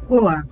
Olá!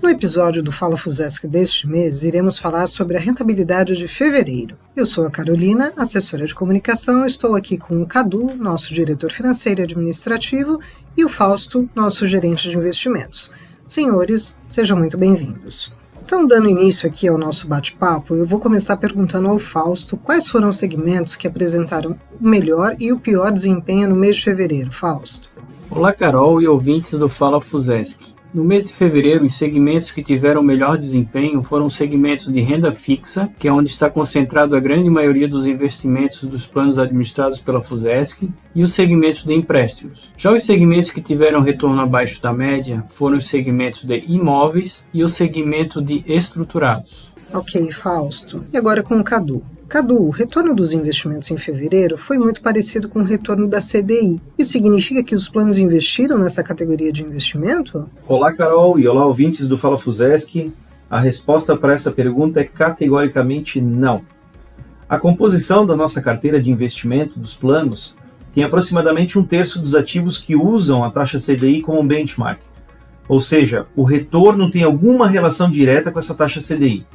No episódio do Fala Fusesc deste mês, iremos falar sobre a rentabilidade de fevereiro. Eu sou a Carolina, assessora de comunicação, estou aqui com o Cadu, nosso diretor financeiro e administrativo, e o Fausto, nosso gerente de investimentos. Senhores, sejam muito bem-vindos. Então, dando início aqui ao nosso bate-papo, eu vou começar perguntando ao Fausto quais foram os segmentos que apresentaram o melhor e o pior desempenho no mês de fevereiro. Fausto. Olá, Carol e ouvintes do Fala Fusesc. No mês de fevereiro, os segmentos que tiveram melhor desempenho foram os segmentos de renda fixa, que é onde está concentrado a grande maioria dos investimentos dos planos administrados pela Fusesc, e os segmentos de empréstimos. Já os segmentos que tiveram retorno abaixo da média foram os segmentos de imóveis e o segmento de estruturados. Ok, Fausto. E agora com o Cadu. Cadu, o retorno dos investimentos em fevereiro foi muito parecido com o retorno da CDI. Isso significa que os planos investiram nessa categoria de investimento? Olá, Carol, e olá, ouvintes do Fala Fusesc. A resposta para essa pergunta é categoricamente não. A composição da nossa carteira de investimento dos planos tem aproximadamente 1/3 dos ativos que usam a taxa CDI como benchmark. Ou seja, o retorno tem alguma relação direta com essa taxa CDI.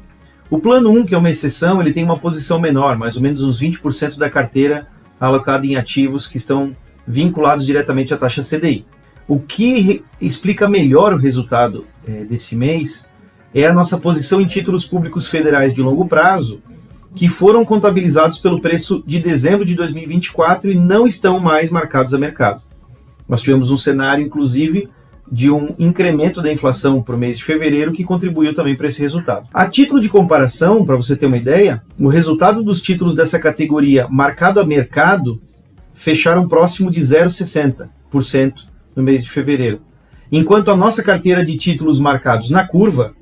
O plano 1, que é uma exceção, ele tem uma posição menor, mais ou menos uns 20% da carteira alocada em ativos que estão vinculados diretamente à taxa CDI. O que explica melhor o resultado desse mês é a nossa posição em títulos públicos federais de longo prazo, que foram contabilizados pelo preço de dezembro de 2024 e não estão mais marcados a mercado. Nós tivemos um cenário, inclusive, de um incremento da inflação para o mês de fevereiro que contribuiu também para esse resultado. A título de comparação, para você ter uma ideia, o resultado dos títulos dessa categoria marcado a mercado fecharam próximo de 0,60% no mês de fevereiro, enquanto a nossa carteira de títulos marcados na curva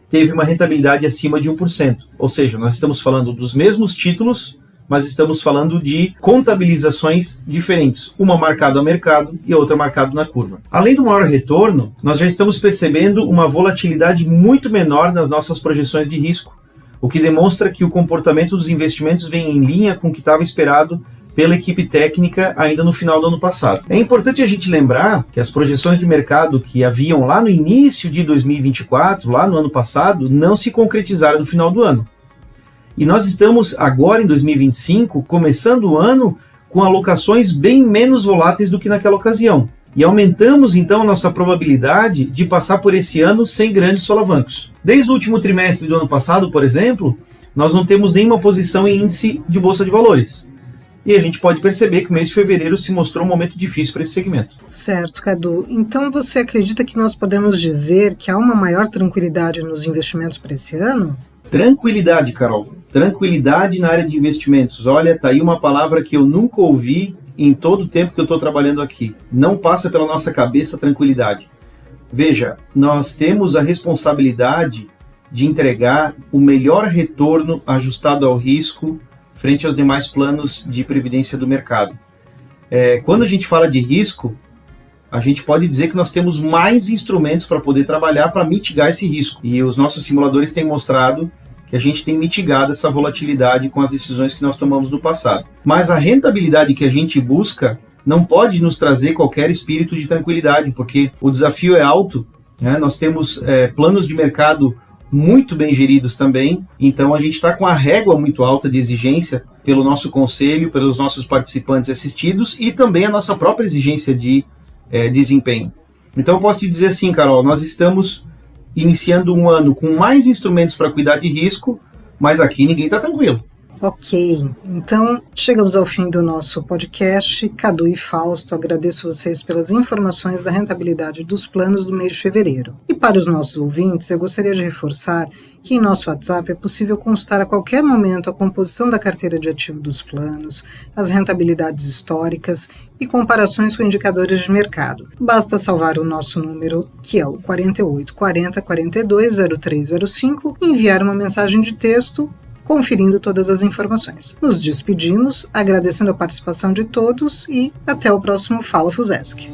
teve uma rentabilidade acima de 1%. Ou seja, nós estamos falando dos mesmos títulos, mas estamos falando de contabilizações diferentes, uma marcada a mercado e a outra marcada na curva. Além do maior retorno, nós já estamos percebendo uma volatilidade muito menor nas nossas projeções de risco, o que demonstra que o comportamento dos investimentos vem em linha com o que estava esperado pela equipe técnica ainda no final do ano passado. É importante a gente lembrar que as projeções de mercado que haviam lá no início de 2024, lá no ano passado, não se concretizaram no final do ano. E nós estamos agora, em 2025, começando o ano com alocações bem menos voláteis do que naquela ocasião. E aumentamos, então, a nossa probabilidade de passar por esse ano sem grandes solavancos. Desde o último trimestre do ano passado, por exemplo, nós não temos nenhuma posição em índice de bolsa de valores. E a gente pode perceber que o mês de fevereiro se mostrou um momento difícil para esse segmento. Certo, Cadu. Então você acredita que nós podemos dizer que há uma maior tranquilidade nos investimentos para esse ano? Tranquilidade, Carol. Tranquilidade na área de investimentos. Olha, tá aí uma palavra que eu nunca ouvi em todo o tempo que eu estou trabalhando aqui. Não passa pela nossa cabeça tranquilidade. Veja, nós temos a responsabilidade de entregar o melhor retorno ajustado ao risco frente aos demais planos de previdência do mercado. Quando a gente fala de risco, a gente pode dizer que nós temos mais instrumentos para poder trabalhar para mitigar esse risco. E os nossos simuladores têm mostrado que a gente tem mitigado essa volatilidade com as decisões que nós tomamos no passado. Mas a rentabilidade que a gente busca não pode nos trazer qualquer espírito de tranquilidade, porque o desafio é alto, né? Nós temos planos de mercado muito bem geridos também, então a gente está com a régua muito alta de exigência pelo nosso conselho, pelos nossos participantes assistidos e também a nossa própria exigência de desempenho. Então eu posso te dizer assim, Carol, nós estamos iniciando um ano com mais instrumentos para cuidar de risco, mas aqui ninguém está tranquilo. Ok, então chegamos ao fim do nosso podcast. Cadu e Fausto, agradeço vocês pelas informações da rentabilidade dos planos do mês de fevereiro. E para os nossos ouvintes, eu gostaria de reforçar que em nosso WhatsApp é possível constar a qualquer momento a composição da carteira de ativo dos planos, as rentabilidades históricas e comparações com indicadores de mercado. Basta salvar o nosso número, que é o 48 40 42 0305, e enviar uma mensagem de texto conferindo todas as informações. Nos despedimos, agradecendo a participação de todos e até o próximo Fala Fusesc.